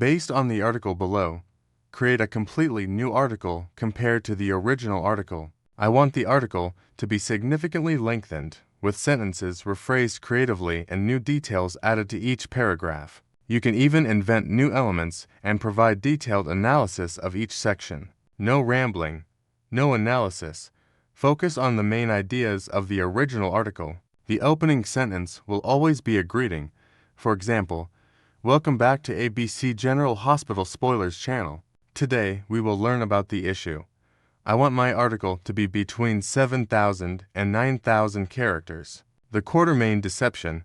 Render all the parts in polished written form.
Based on the article below, create a completely new article compared to the original article. I want the article to be significantly lengthened, with sentences rephrased creatively and new details added to each paragraph. You can even invent new elements and provide detailed analysis of each section. No rambling, no analysis. Focus on the main ideas of the original article. The opening sentence will always be a greeting. For example, "Welcome back to ABC General Hospital Spoilers channel. Today, we will learn about the issue." I want my article to be between 7,000 and 9,000 characters. The Quartermaine deception.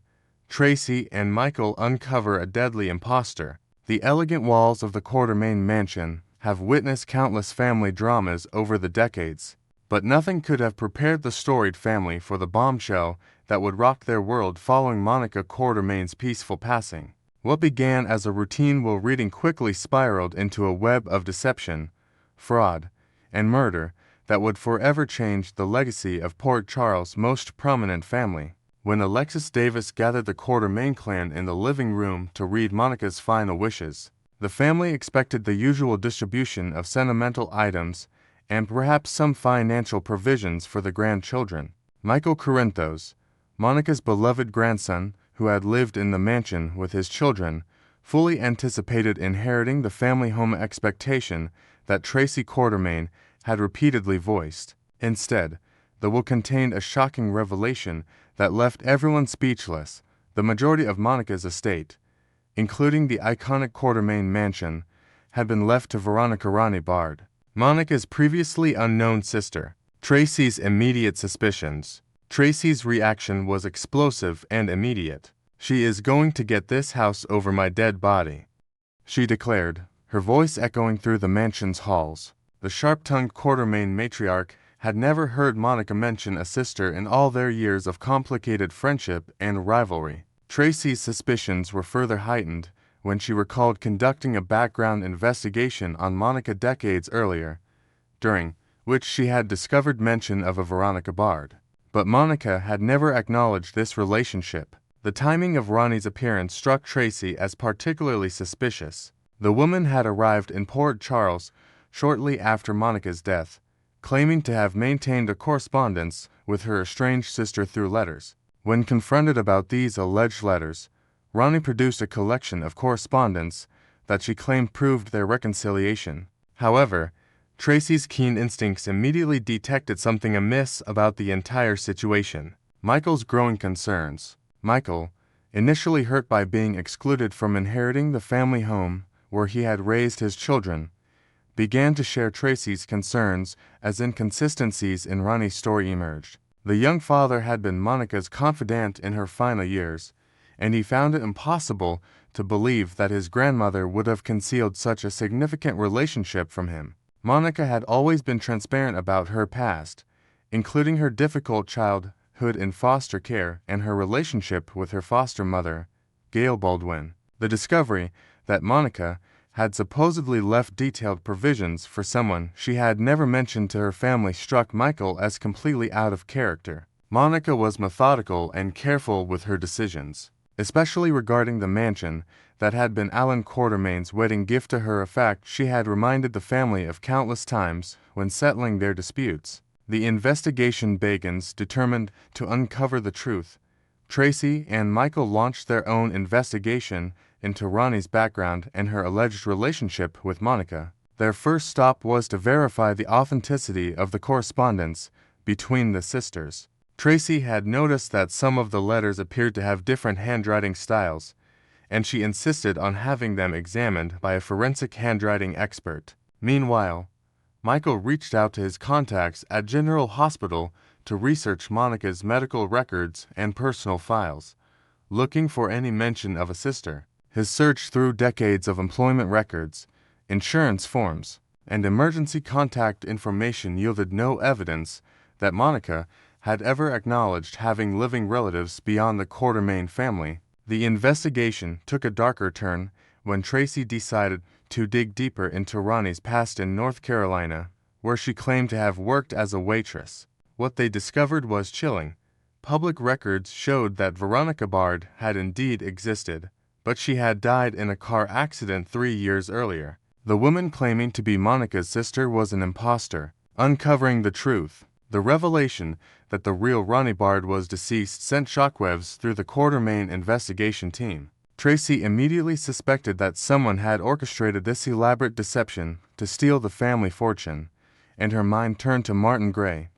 Tracy and Michael uncover a deadly impostor. The elegant walls of the Quartermaine mansion have witnessed countless family dramas over the decades, but nothing could have prepared the storied family for the bombshell that would rock their world following Monica Quartermaine's peaceful passing. What began as a routine while reading quickly spiraled into a web of deception, fraud, and murder that would forever change the legacy of Port Charles' most prominent family. When Alexis Davis gathered the Quartermaine clan in the living room to read Monica's final wishes, the family expected the usual distribution of sentimental items and perhaps some financial provisions for the grandchildren. Michael Corinthos, Monica's beloved grandson who had lived in the mansion with his children, fully anticipated inheriting the family home expectation that Tracy Quartermaine had repeatedly voiced. Instead, the will contained a shocking revelation that left everyone speechless. The majority of Monica's estate, including the iconic Quartermaine mansion, had been left to Veronica Ronnie Bard, Monica's previously unknown sister. Tracy's immediate suspicions. Tracy's reaction was explosive and immediate. "She is going to get this house over my dead body," she declared, her voice echoing through the mansion's halls. The sharp-tongued Quartermaine matriarch had never heard Monica mention a sister in all their years of complicated friendship and rivalry. Tracy's suspicions were further heightened when she recalled conducting a background investigation on Monica decades earlier, during which she had discovered mention of a Veronica Bard. But Monica had never acknowledged this relationship. The timing of Ronnie's appearance struck Tracy as particularly suspicious. The woman had arrived in Port Charles shortly after Monica's death, claiming to have maintained a correspondence with her estranged sister through letters. When confronted about these alleged letters, Ronnie produced a collection of correspondence that she claimed proved their reconciliation. However, Tracy's keen instincts immediately detected something amiss about the entire situation. Michael's growing concerns. Michael, initially hurt by being excluded from inheriting the family home where he had raised his children, began to share Tracy's concerns as inconsistencies in Ronnie's story emerged. The young father had been Monica's confidant in her final years, and he found it impossible to believe that his grandmother would have concealed such a significant relationship from him. Monica had always been transparent about her past, including her difficult childhood in foster care and her relationship with her foster mother, Gail Baldwin. The discovery that Monica had supposedly left detailed provisions for someone she had never mentioned to her family struck Michael as completely out of character. Monica was methodical and careful with her decisions, especially regarding the mansion that had been Alan Quartermaine's wedding gift to her, a fact she had reminded the family of countless times when settling their disputes. The investigation begins. Determined to uncover the truth, Tracy and Michael launched their own investigation into Ronnie's background and her alleged relationship with Monica. Their first stop was to verify the authenticity of the correspondence between the sisters. Tracy had noticed that some of the letters appeared to have different handwriting styles, and she insisted on having them examined by a forensic handwriting expert. Meanwhile, Michael reached out to his contacts at General Hospital to research Monica's medical records and personal files, looking for any mention of a sister. His search through decades of employment records, insurance forms, and emergency contact information yielded no evidence that Monica had ever acknowledged having living relatives beyond the Quartermaine family. The investigation took a darker turn when Tracy decided to dig deeper into Ronnie's past in North Carolina, where she claimed to have worked as a waitress. What they discovered was chilling. Public records showed that Veronica Bard had indeed existed, but she had died in a car accident 3 years earlier. The woman claiming to be Monica's sister was an impostor. Uncovering the truth, the revelation that the real Ronnie Bard was deceased sent shockwaves through the Quartermaine investigation team. Tracy immediately suspected that someone had orchestrated this elaborate deception to steal the family fortune, and her mind turned to Martin Gray,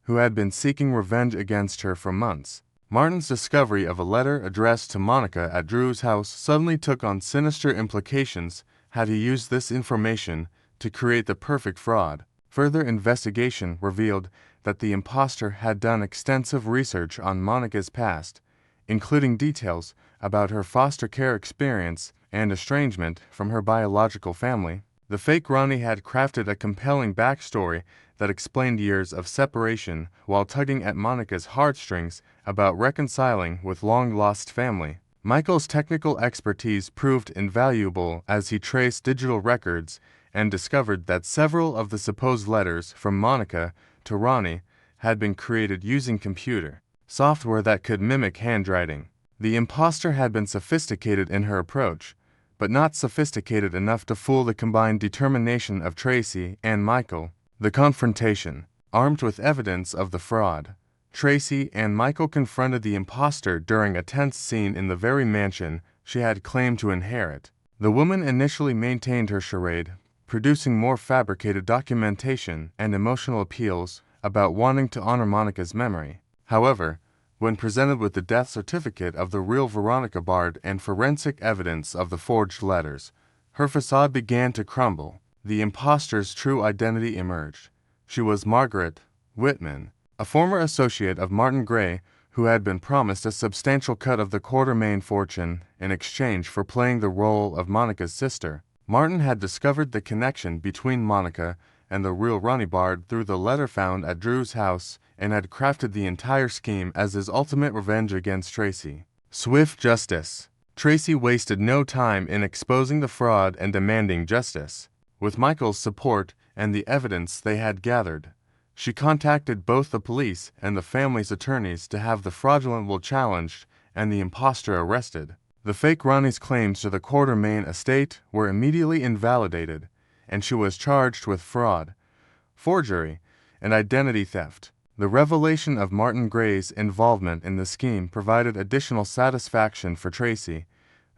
who had been seeking revenge against her for months. Martin's discovery of a letter addressed to Monica at Drew's house suddenly took on sinister implications had he used this information to create the perfect fraud. Further investigation revealed that the impostor had done extensive research on Monica's past, including details about her foster care experience and estrangement from her biological family. The fake Ronnie had crafted a compelling backstory that explained years of separation while tugging at Monica's heartstrings about reconciling with long-lost family. Michael's technical expertise proved invaluable as he traced digital records and discovered that several of the supposed letters from Monica to Ronnie had been created using computer software that could mimic handwriting. The impostor had been sophisticated in her approach, but not sophisticated enough to fool the combined determination of Tracy and Michael. The confrontation. Armed with evidence of the fraud, Tracy and Michael confronted the impostor during a tense scene in the very mansion she had claimed to inherit. The woman initially maintained her charade, producing more fabricated documentation and emotional appeals about wanting to honor Monica's memory. However, when presented with the death certificate of the real Veronica Bard and forensic evidence of the forged letters, her facade began to crumble. The impostor's true identity emerged. She was Margaret Whitman, a former associate of Martin Gray who had been promised a substantial cut of the Quartermaine fortune in exchange for playing the role of Monica's sister. Martin had discovered the connection between Monica and the real Ronnie Bard through the letter found at Drew's house and had crafted the entire scheme as his ultimate revenge against Tracy. Swift justice. Tracy wasted no time in exposing the fraud and demanding justice. With Michael's support and the evidence they had gathered, she contacted both the police and the family's attorneys to have the fraudulent will challenged and the impostor arrested. The fake Ronnie's claims to the Quartermaine estate were immediately invalidated, and she was charged with fraud, forgery, and identity theft. The revelation of Martin Gray's involvement in the scheme provided additional satisfaction for Tracy,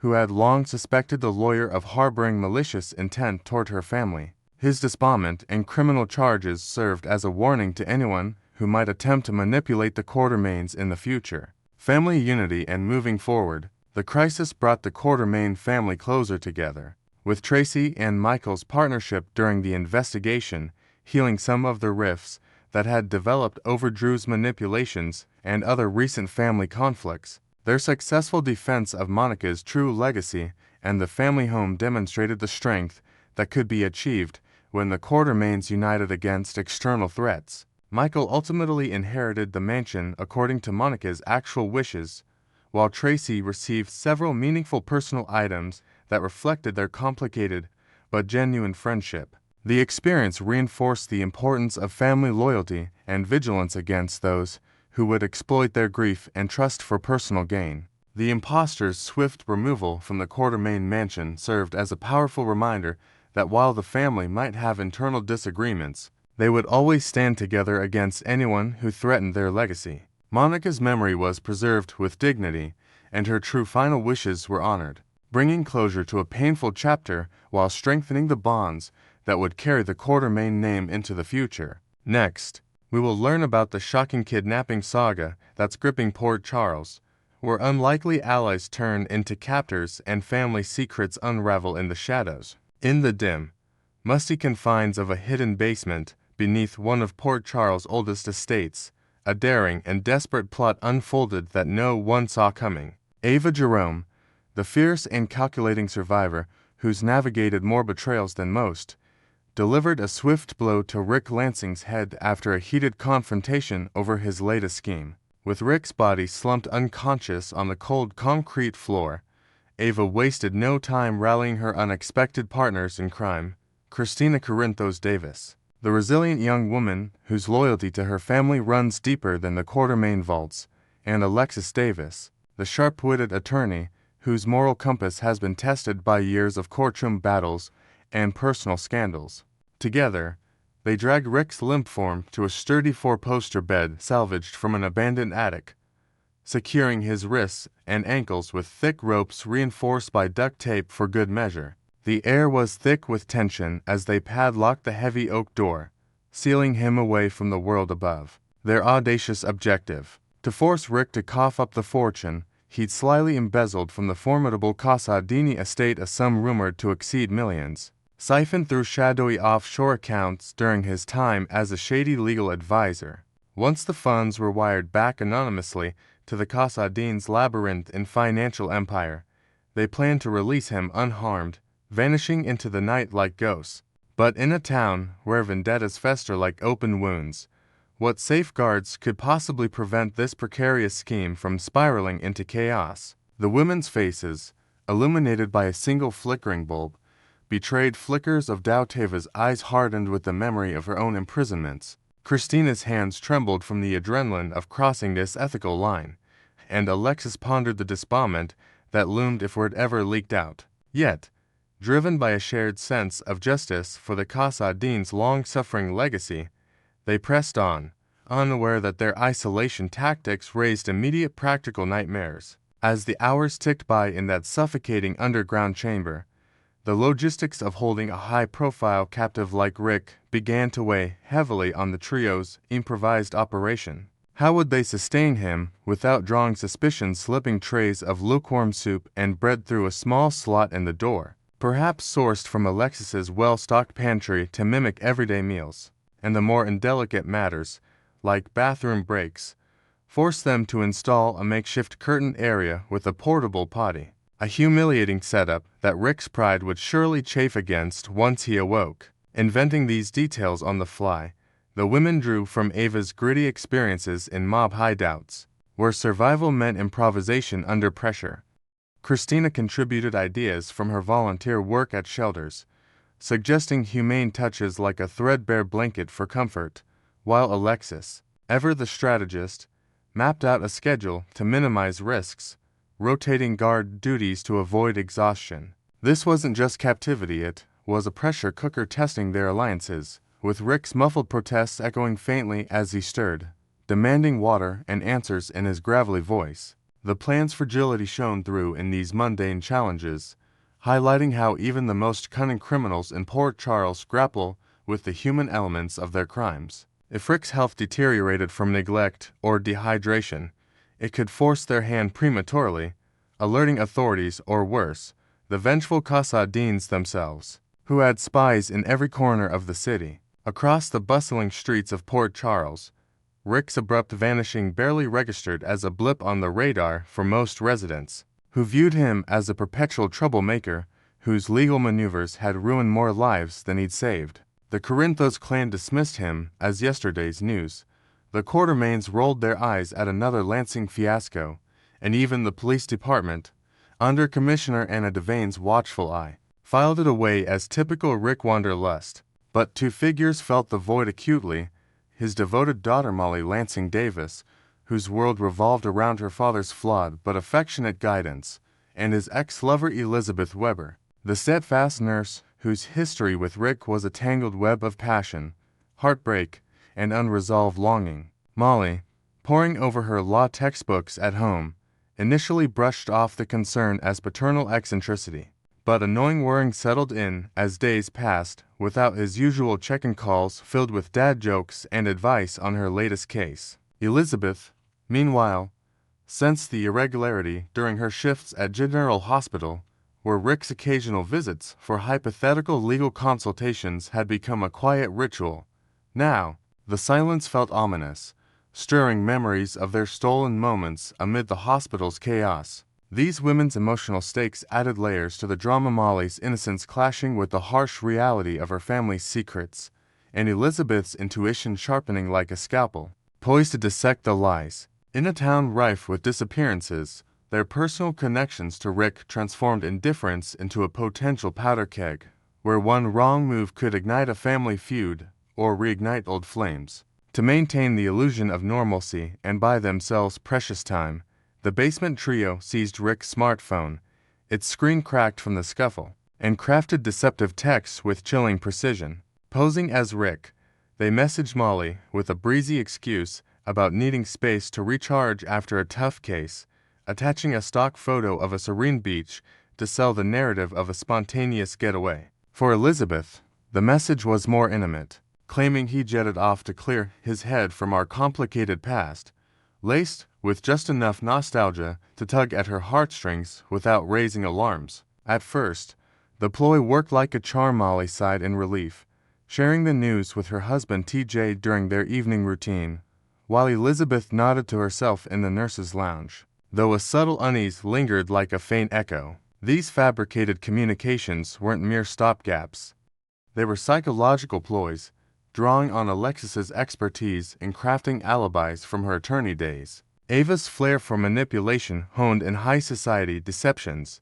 who had long suspected the lawyer of harboring malicious intent toward her family. His disbarment and criminal charges served as a warning to anyone who might attempt to manipulate the Quartermaines in the future. Family unity and moving forward. The crisis brought the Quartermaine family closer together, with Tracy and Michael's partnership during the investigation healing some of the rifts that had developed over Drew's manipulations and other recent family conflicts. Their successful defense of Monica's true legacy and the family home demonstrated the strength that could be achieved when the Quartermaines united against external threats. Michael ultimately inherited the mansion according to Monica's actual wishes, while Tracy received several meaningful personal items that reflected their complicated but genuine friendship. The experience reinforced the importance of family loyalty and vigilance against those who would exploit their grief and trust for personal gain. The impostor's swift removal from the Quartermaine mansion served as a powerful reminder that while the family might have internal disagreements, they would always stand together against anyone who threatened their legacy. Monica's memory was preserved with dignity, and her true final wishes were honored, bringing closure to a painful chapter while strengthening the bonds that would carry the Quartermaine name into the future. Next, we will learn about the shocking kidnapping saga that's gripping Port Charles, where unlikely allies turn into captors and family secrets unravel in the shadows. In the dim, musty confines of a hidden basement beneath one of Port Charles' oldest estates, a daring and desperate plot unfolded that no one saw coming. Ava Jerome, the fierce and calculating survivor who's navigated more betrayals than most, delivered a swift blow to Rick Lansing's head after a heated confrontation over his latest scheme. With Rick's body slumped unconscious on the cold concrete floor, Ava wasted no time rallying her unexpected partners in crime, Christina Corinthos Davis, the resilient young woman whose loyalty to her family runs deeper than the Quartermaine vaults, and Alexis Davis, the sharp-witted attorney whose moral compass has been tested by years of courtroom battles and personal scandals. Together, they dragged Rick's limp form to a sturdy four-poster bed salvaged from an abandoned attic, securing his wrists and ankles with thick ropes reinforced by duct tape for good measure. The air was thick with tension as they padlocked the heavy oak door, sealing him away from the world above. Their audacious objective: to force Rick to cough up the fortune he'd slyly embezzled from the formidable Casa Dini estate, a sum rumored to exceed millions, siphoned through shadowy offshore accounts during his time as a shady legal advisor. Once the funds were wired back anonymously to the Casa Dini's labyrinth in financial empire, they planned to release him unharmed, vanishing into the night like ghosts. But in a town where vendettas fester like open wounds, what safeguards could possibly prevent this precarious scheme from spiraling into chaos? The women's faces, illuminated by a single flickering bulb, betrayed flickers of Dauteva's eyes hardened with the memory of her own imprisonments. Christina's hands trembled from the adrenaline of crossing this ethical line, and Alexis pondered the disbandment that loomed if word ever leaked out. Yet, driven by a shared sense of justice for the Casa Dini's long-suffering legacy, they pressed on, unaware that their isolation tactics raised immediate practical nightmares. As the hours ticked by in that suffocating underground chamber, the logistics of holding a high-profile captive like Rick began to weigh heavily on the trio's improvised operation. How would they sustain him without drawing suspicion, slipping trays of lukewarm soup and bread through a small slot in the door, perhaps sourced from Alexis's well-stocked pantry to mimic everyday meals, and the more indelicate matters, like bathroom breaks, forced them to install a makeshift curtain area with a portable potty, a humiliating setup that Rick's pride would surely chafe against once he awoke. Inventing these details on the fly, the women drew from Ava's gritty experiences in mob hideouts, where survival meant improvisation under pressure. Christina contributed ideas from her volunteer work at shelters, suggesting humane touches like a threadbare blanket for comfort, while Alexis, ever the strategist, mapped out a schedule to minimize risks, rotating guard duties to avoid exhaustion. This wasn't just captivity, it was a pressure cooker testing their alliances, with Rick's muffled protests echoing faintly as he stirred, demanding water and answers in his gravelly voice. The plan's fragility shone through in these mundane challenges, highlighting how even the most cunning criminals in Port Charles grapple with the human elements of their crimes. If Rick's health deteriorated from neglect or dehydration, it could force their hand prematurely, alerting authorities or worse, the vengeful Casa Dines themselves, who had spies in every corner of the city. Across the bustling streets of Port Charles, Rick's abrupt vanishing barely registered as a blip on the radar for most residents, who viewed him as a perpetual troublemaker whose legal maneuvers had ruined more lives than he'd saved. The Corinthos clan dismissed him as yesterday's news. The Quartermaines rolled their eyes at another Lansing fiasco, and even the police department, under Commissioner Anna Devane's watchful eye, filed it away as typical Rick wanderlust. But two figures felt the void acutely: his devoted daughter Molly Lansing Davis, whose world revolved around her father's flawed but affectionate guidance, and his ex-lover Elizabeth Weber, the steadfast nurse whose history with Rick was a tangled web of passion, heartbreak, and unresolved longing. Molly, poring over her law textbooks at home, initially brushed off the concern as paternal eccentricity, but a gnawing worrying settled in as days passed without his usual check-in calls filled with dad jokes and advice on her latest case. Elizabeth, meanwhile, sensed the irregularity during her shifts at General Hospital, where Rick's occasional visits for hypothetical legal consultations had become a quiet ritual. Now, the silence felt ominous, stirring memories of their stolen moments amid the hospital's chaos. These women's emotional stakes added layers to the drama, Molly's innocence clashing with the harsh reality of her family's secrets, and Elizabeth's intuition sharpening like a scalpel, poised to dissect the lies. In a town rife with disappearances, their personal connections to Rick transformed indifference into a potential powder keg, where one wrong move could ignite a family feud or reignite old flames. To maintain the illusion of normalcy and buy themselves precious time, the basement trio seized Rick's smartphone its screen cracked from the scuffle, and crafted deceptive texts with chilling precision. Posing as Rick, they messaged Molly with a breezy excuse about needing space to recharge after a tough case, attaching a stock photo of a serene beach to sell the narrative of a spontaneous getaway. For Elizabeth, the message was more intimate, claiming he jetted off to clear his head from our complicated past, laced with just enough nostalgia to tug at her heartstrings without raising alarms. At first, the ploy worked like a charm. Molly sighed in relief, sharing the news with her husband TJ during their evening routine, while Elizabeth nodded to herself in the nurse's lounge, though a subtle unease lingered like a faint echo. These fabricated communications weren't mere stopgaps. They were psychological ploys, drawing on Alexis's expertise in crafting alibis from her attorney days, Ava's flair for manipulation honed in high society deceptions,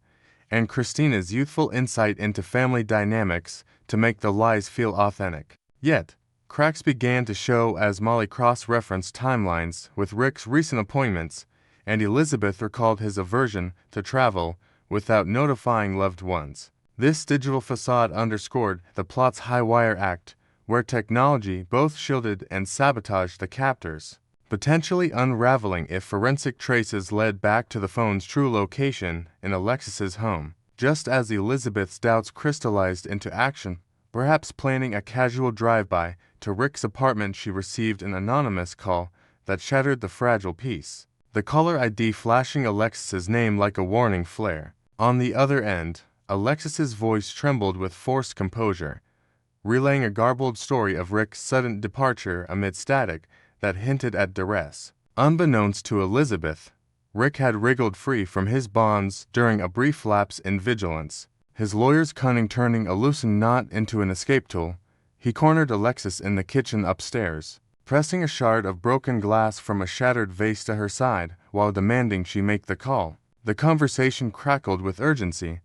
and Christina's youthful insight into family dynamics to make the lies feel authentic. Yet, cracks began to show as Molly cross-referenced timelines with Rick's recent appointments, and Elizabeth recalled his aversion to travel without notifying loved ones. This digital facade underscored the plot's high-wire act, where technology both shielded and sabotaged the captors, potentially unraveling if forensic traces led back to the phone's true location in Alexis's home. Just as Elizabeth's doubts crystallized into action, perhaps planning a casual drive-by to Rick's apartment, she received an anonymous call that shattered the fragile peace, the caller ID flashing Alexis's name like a warning flare. On the other end, Alexis's voice trembled with forced composure, relaying a garbled story of Rick's sudden departure amid static that hinted at duress. Unbeknownst to Elizabeth, Rick had wriggled free from his bonds during a brief lapse in vigilance, his lawyer's cunning turning a loosened knot into an escape tool. He cornered Alexis in the kitchen upstairs, pressing a shard of broken glass from a shattered vase to her side while demanding she make the call. The conversation crackled with urgency,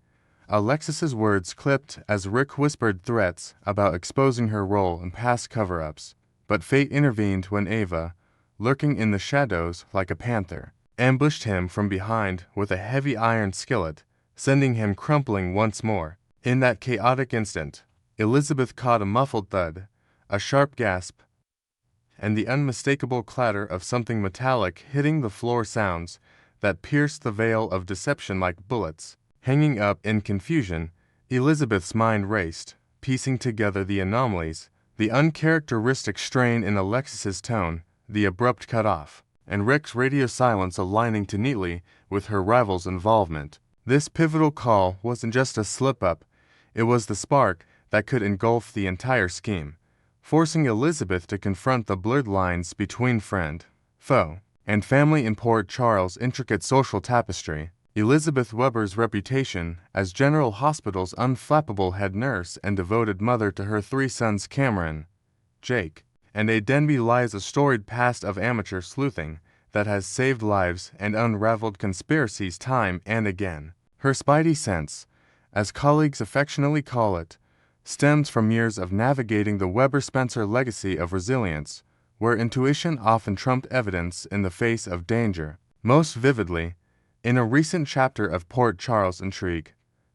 Alexis's words clipped as Rick whispered threats about exposing her role in past cover-ups. But fate intervened when Ava, lurking in the shadows like a panther, ambushed him from behind with a heavy iron skillet, sending him crumpling once more. In that chaotic instant, Elizabeth caught a muffled thud, a sharp gasp, and the unmistakable clatter of something metallic hitting the floor, sounds that pierced the veil of deception like bullets. Hanging up in confusion, Elizabeth's mind raced, piecing together the anomalies, the uncharacteristic strain in Alexis's tone, the abrupt cutoff, and Rick's radio silence aligning too neatly with her rival's involvement. This pivotal call wasn't just a slip-up, it was the spark that could engulf the entire scheme, forcing Elizabeth to confront the blurred lines between friend, foe, and family in Port Charles' intricate social tapestry. Elizabeth Weber's reputation as General Hospital's unflappable head nurse and devoted mother to her three sons Cameron, Jake, and A. Denby lies a storied past of amateur sleuthing that has saved lives and unraveled conspiracies time and again. Her spidey sense, as colleagues affectionately call it, stems from years of navigating the Weber-Spencer legacy of resilience, where intuition often trumped evidence in the face of danger. Most vividly, in a recent chapter of Port Charles Intrigue,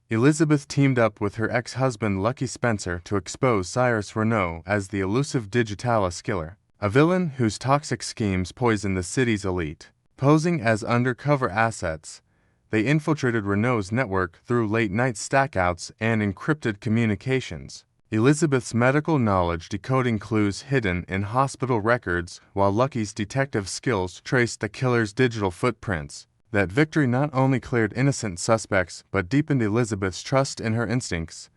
Elizabeth teamed up with her ex-husband Lucky Spencer to expose Cyrus Renault as the elusive Digitalis killer, a villain whose toxic schemes poisoned the city's elite. Posing as undercover assets, they infiltrated Renault's network through late-night stackouts and encrypted communications. Elizabeth's medical knowledge decoding clues hidden in hospital records, while Lucky's detective skills traced the killer's digital footprints. That victory not only cleared innocent suspects but deepened Elizabeth's trust in her instincts,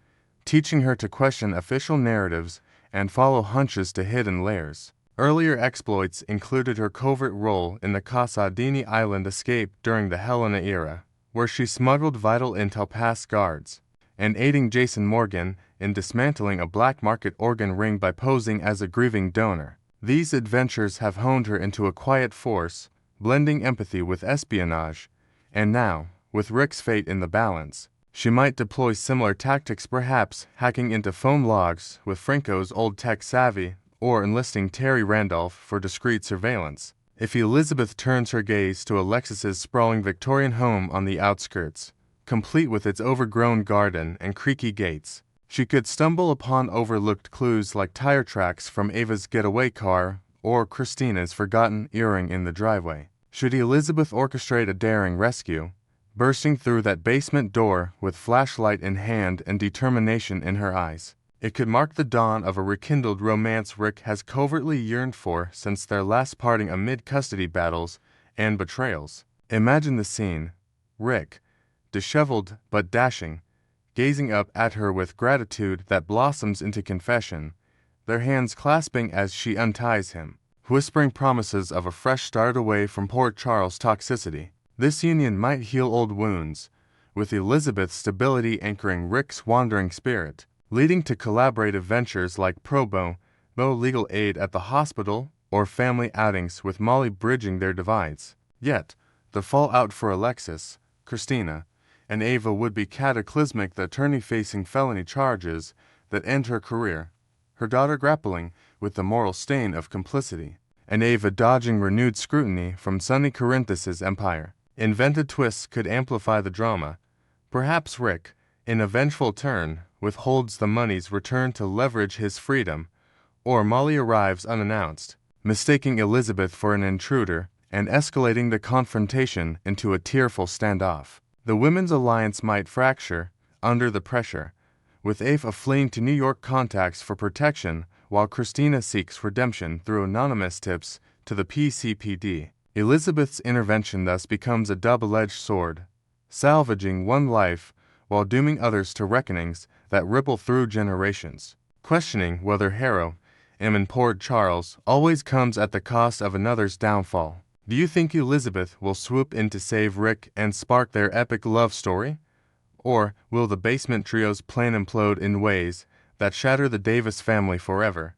teaching her to question official narratives and follow hunches to hidden layers. Earlier exploits included her covert role in the Casa Dini Island escape during the Helena era, where she smuggled vital intel past guards, and aiding Jason Morgan in dismantling a black market organ ring by posing as a grieving donor. These adventures have honed her into a quiet force, blending empathy with espionage, and now, with Rick's fate in the balance, she might deploy similar tactics, perhaps hacking into phone logs with Franco's old tech savvy, or enlisting Terry Randolph for discreet surveillance. If Elizabeth turns her gaze to Alexis's sprawling Victorian home on the outskirts, complete with its overgrown garden and creaky gates. She could stumble upon overlooked clues like tire tracks from Ava's getaway car or Christina's forgotten earring in the driveway. Should Elizabeth orchestrate a daring rescue, bursting through that basement door with flashlight in hand and determination in her eyes, it could mark the dawn of a rekindled romance Rick has covertly yearned for since their last parting amid custody battles and betrayals. Imagine the scene: Rick, disheveled but dashing, gazing up at her with gratitude that blossoms into confession, their hands clasping as she unties him, whispering promises of a fresh start away from poor Charles' toxicity. This union might heal old wounds, with Elizabeth's stability anchoring Rick's wandering spirit, leading to collaborative ventures like pro bono legal aid at the hospital or family outings with Molly bridging their divides. Yet, the fallout for Alexis, Christina, and Ava would be cataclysmic, the attorney facing felony charges that end her career, her daughter grappling with the moral stain of complicity, and Ava dodging renewed scrutiny from Sonny Corinthus's empire. Invented twists could amplify the drama. Perhaps Rick, in a vengeful turn, withholds the money's return to leverage his freedom, or Molly arrives unannounced, mistaking Elizabeth for an intruder and escalating the confrontation into a tearful standoff. The women's alliance might fracture under the pressure, with Ava fleeing to New York contacts for protection while Christina seeks redemption through anonymous tips to the PCPD. Elizabeth's intervention thus becomes a double-edged sword, salvaging one life while dooming others to reckonings that ripple through generations. Questioning whether hero in poor Charles always comes at the cost of another's downfall. Do you think Elizabeth will swoop in to save Rick and spark their epic love story? Or will the basement trio's plan implode in ways that shatter the Davis family forever?